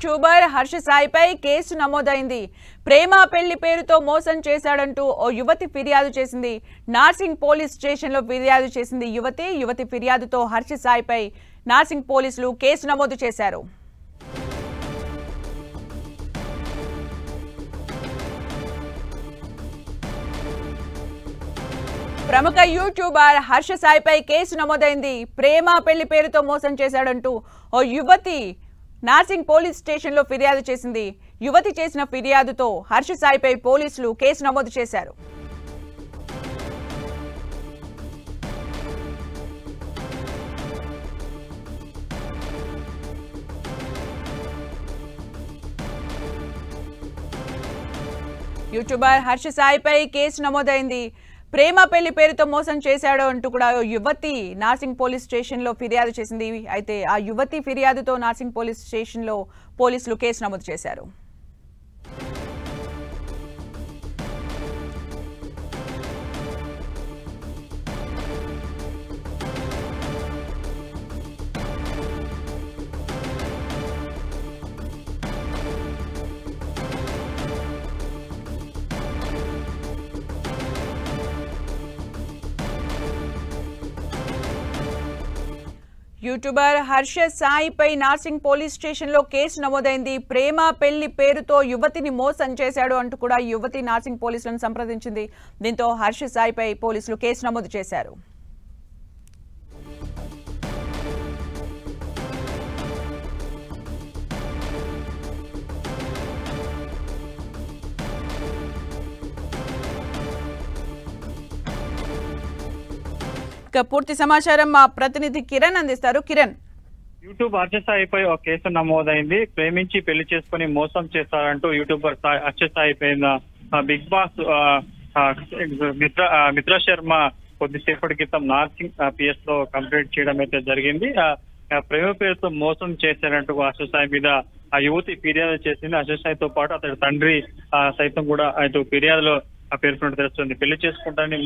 YouTuber Harsha సాయిపై case నమోదైంది. ప్రేమ పెళ్లి పేరుతో మోసం చేశాడంటూ ఓ యువతి ఫిర్యాదు చేసింది. నార్సింగ్ పోలీస్ స్టేషన్లో ఫిర్యాదు చేసింది యువతి ఫిర్యాదుతో హర్ష సాయిపై నార్సింగ్ పోలీసులు కేసు నమోదు చేశారు. ప్రముఖ యూట్యూబర్ హర్ష సాయిపై కేసు నమోదైంది. ప్రేమ పెళ్లి పేరుతో మోసం చేశాడంటూ ఓ యువతి నార్సింగ్ పోలీస్ స్టేషన్లో ఫిర్యాదు చేసింది. యువతి చేసిన ఫిర్యాదుతో హర్ష సాయిపై పోలీసులు కేసు నమోదు చేశారు. యూట్యూబర్ హర్ష సాయిపై కేసు నమోదైంది. ప్రేమ పెళ్లి పేరుతో మోసం చేశాడు అంటూ కూడా యువతి నార్సింగ్ పోలీస్ స్టేషన్లో ఫిర్యాదు చేసింది. అయితే ఆ యువతి ఫిర్యాదుతో నార్సింగ్ పోలీస్ స్టేషన్లో పోలీసులు కేసు నమోదు చేశారు. యూట్యూబర్ హర్ష సాయిపై నార్సింగ్ పోలీస్ స్టేషన్లో కేసు నమోదైంది. ప్రేమ పెళ్లి పేరుతో యువతిని మోసం చేశాడు అంటూ కూడా యువతి నార్సింగ్ పోలీసులను సంప్రదించింది. దీంతో హర్ష సాయిపై పోలీసులు కేసు నమోదు చేశారు. పూర్తి సమాచారం మా ప్రతినిధి కిరణ్ అందిస్తారు. కిరణ్, యూట్యూబ్ హర్ష సాయిపై ఒక కేసు నమోదైంది. ప్రేమించి పెళ్లి చేసుకుని మోసం చేస్తారంటూ యూట్యూబర్ హర్ష సాయి పైన బిగ్ బాస్ మిత్ర శర్మ కొద్దిసేపటి క్రితం నార్సింగ్ పిఎస్ లో కంప్లైంట్ చేయడం అయితే జరిగింది. ప్రేమ పేరుతో మోసం చేశారంటూ హర్ష సాయి మీద ఆ యువతి ఫిర్యాదు చేసింది. హర్ష సాయితో పాటు అతడి తండ్రి సైతం కూడా అటు ఫిర్యాదులో పేర్కొన్నట్టు తెలుస్తుంది. పెళ్లి చేసుకుంటానని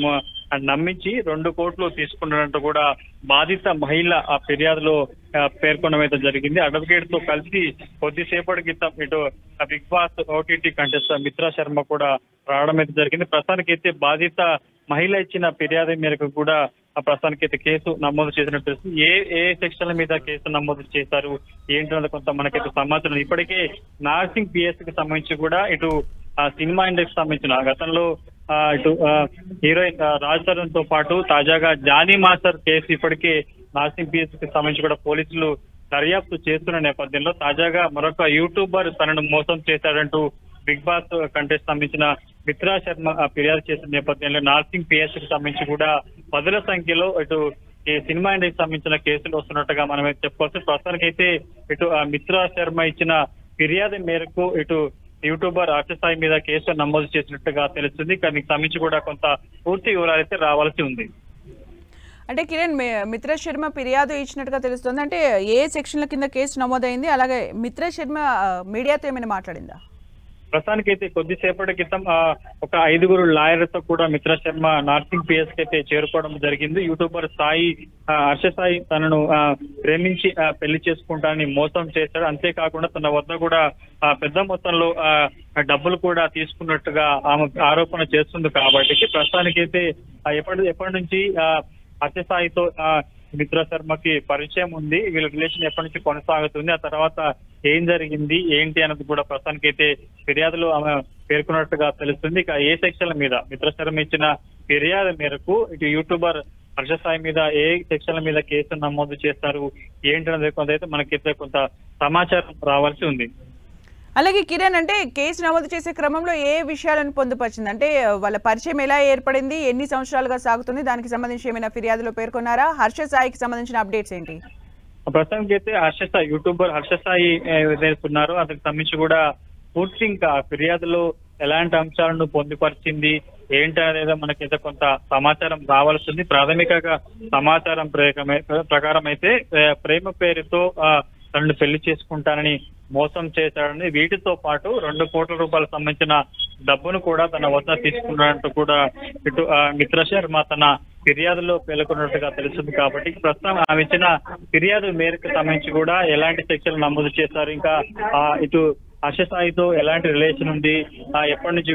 నమ్మించి 2 కోట్లు తీసుకున్నట్టు కూడా బాధిత మహిళ ఆ ఫిర్యాదులో పేర్కొనడం జరిగింది. అడ్వకేట్ తో కలిసి కొద్దిసేపటి క్రితం ఇటు బిగ్ బాస్ ఓటీటీ కంటెస్టెంట్ మిత్ర శర్మ కూడా రావడం అయితే జరిగింది. ప్రస్తుతానికైతే బాధిత మహిళ ఇచ్చిన ఫిర్యాదు మేరకు కూడా ప్రస్తుతానికైతే కేసు నమోదు చేసినట్టు తెలుస్తుంది. ఏ సెక్షన్ల మీద కేసు నమోదు చేశారు ఏంటన్నది కొంత మనకైతే సమాచారం. ఇప్పటికే నార్సింగ్ పిఎస్ కి సంబంధించి కూడా ఇటు సినిమా ఇండస్ట్రీకి సంబంధించిన గతంలో ఇటు హీరోయిన్ రాజ్ తరుణ్ తో పాటు తాజాగా జానీ మాస్టర్ కేసు ఇప్పటికే నార్సింగ్ పిఎస్ కి సంబంధించి కూడా పోలీసులు దర్యాప్తు చేస్తున్న నేపథ్యంలో తాజాగా మరొక యూట్యూబర్ తనను మోసం చేశాడంటూ బిగ్ బాస్ కంటెస్ట్ సంబంధించిన మిత్రా శర్మ ఫిర్యాదు చేసిన నేపథ్యంలో నార్సింగ్ పిఎస్ కి సంబంధించి కూడా 10ల సంఖ్యలో ఇటు ఈ సినిమా ఇండస్ట్రీకి సంబంధించిన కేసులు వస్తున్నట్టుగా మనం చెప్పుకోవచ్చు. ప్రస్తుతానికైతే ఇటు మిత్రా శర్మ ఇచ్చిన ఫిర్యాదు మేరకు ఇటు యూట్యూబర్ హర్ష సాయి మీద కేసు నమోదు చేసినట్టుగా తెలుస్తుంది. దీనికి సంబంధించి కూడా కొంత పూర్తి వివరాలు అయితే రావాల్సి ఉంది. అంటే కిరణ్, మిత్ర శర్మ ఫిర్యాదు ఇచ్చినట్టుగా తెలుస్తుంది. అంటే ఏ సెక్షన్ల కింద కేసు నమోదైంది? అలాగే మిత్ర శర్మ మీడియాతో ఏమైనా మాట్లాడిందా? ప్రస్తుతానికైతే కొద్దిసేపటి క్రితం ఒక 5గురు లాయర్లతో కూడా మిత్ర శర్మ నార్సింగ్ పిఎస్ కి అయితే చేరుకోవడం జరిగింది. యూట్యూబర్ సాయి హర్ష సాయి తనను ప్రేమించి పెళ్లి చేసుకుంటానని మోసం చేశాడు. అంతేకాకుండా తన వద్ద కూడా పెద్ద మొత్తంలో డబ్బులు కూడా తీసుకున్నట్టుగా ఆమె ఆరోపణ చేస్తుంది. కాబట్టి ప్రస్తుతానికైతే ఎప్పటి నుంచి హర్ష సాయితో మిత్ర శర్మకి పరిచయం ఉంది, వీళ్ళ రిలేషన్ ఎప్పటి నుంచి కొనసాగుతుంది, ఆ తర్వాత ఏం జరిగింది ఏంటి అన్నది కూడా ప్రస్తుతానికైతే ఫిర్యాదులో ఆమె పేర్కొన్నట్టుగా తెలుస్తుంది. ఇక ఏ సెక్షన్ల మీద మిత్ర శర్మ ఇచ్చిన ఫిర్యాదు మేరకు ఇటు యూట్యూబర్ హర్ష సాయి మీద ఏ సెక్షన్ల మీద కేసు నమోదు చేస్తారు ఏంటన్నది కొంత మనకైతే కొంత సమాచారం రావాల్సి ఉంది. అలాగే కిరణ్, అంటే కేసు నమోదు చేసే క్రమంలో ఏ విషయాలను పొందుపరిచింది? అంటే వాళ్ళ పరిచయం ఎలా ఏర్పడింది, ఎన్ని సంవత్సరాలుగా సాగుతుంది, దానికి సంబంధించి ఏమైనా ఫిర్యాదులో పేర్కొన్నారా? హర్ష సాయికి సంబంధించిన అప్డేట్స్ ఏంటి? ప్రస్తుతానికి అయితే హర్ష సాయి యూట్యూబర్ హర్ష సాయి ఏదైతున్నారో అందుకు సంబంధించి కూడా పూర్తి ఇంకా ఫిర్యాదులో ఎలాంటి అంశాలను పొందుపరిచింది ఏంటి అనేది మనకైతే కొంత సమాచారం రావాల్సింది. ప్రాథమికంగా సమాచారం ప్రకారం అయితే ప్రేమ పేరుతో తనను పెళ్లి చేసుకుంటానని మోసం చేశాడని, వీటితో పాటు 2 కోట్ల రూపాయలకు సంబంధించిన డబ్బును కూడా తన వద్ద తీసుకున్నట్టు కూడా ఇటు మిత్ర శర్మ తన ఫిర్యాదులో పేర్కొన్నట్టుగా తెలుస్తుంది. కాబట్టి ప్రస్తుతం ఆమె ఇచ్చిన ఫిర్యాదు మేరకు సంబంధించి కూడా ఎలాంటి సెక్షన్లు నమోదు చేశారు, ఇంకా ఇటు హర్ష సాయితో ఎలాంటి రిలేషన్ ఉంది, ఎప్పటి నుంచి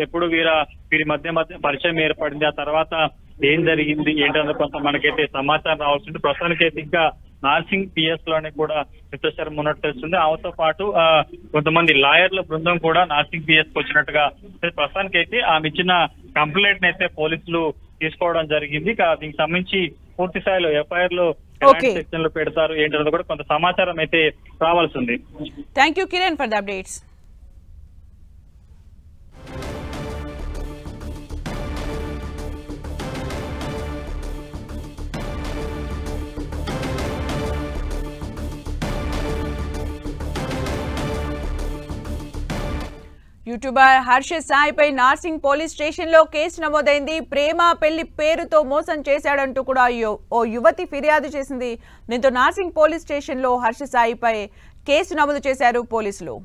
ఎప్పుడు వీరి మధ్య పరిచయం ఏర్పడింది, ఆ తర్వాత ఏం జరిగింది ఏంటంటే కొంత మనకైతే సమాచారం రావాల్సింది. ప్రస్తుతానికైతే ఇంకా నార్సింగ్ పిఎస్ లోనే కూడా మిత్ర శర్మ ఉన్నట్టు తెలుస్తుంది. ఆమెతో పాటు కొంతమంది లాయర్ల బృందం కూడా నార్సింగ్ పిఎస్ కు వచ్చినట్టుగా ప్రస్తుతానికైతే ఆమె ఇచ్చిన కంప్లైంట్ అయితే పోలీసులు తీసుకోవడం జరిగింది. దీనికి సంబంధించి పూర్తి స్థాయిలో ఎఫ్ఐఆర్ లో సెక్షన్లు పెడతారు ఏంటన్నది కూడా కొంత సమాచారం అయితే రావాల్సి ఉంది. Thank you Kiran for the updates. YouTuber Harsha సాయిపై నార్సింగ్ పోలీస్ స్టేషన్లో కేసు నమోదైంది. ప్రేమ పెళ్లి పేరుతో మోసం చేశాడంటూ కూడా ఓ యువతి ఫిర్యాదు చేసింది. దీంతో నార్సింగ్ పోలీస్ స్టేషన్లో హర్ష సాయిపై కేసు నమోదు చేశారు పోలీసులు.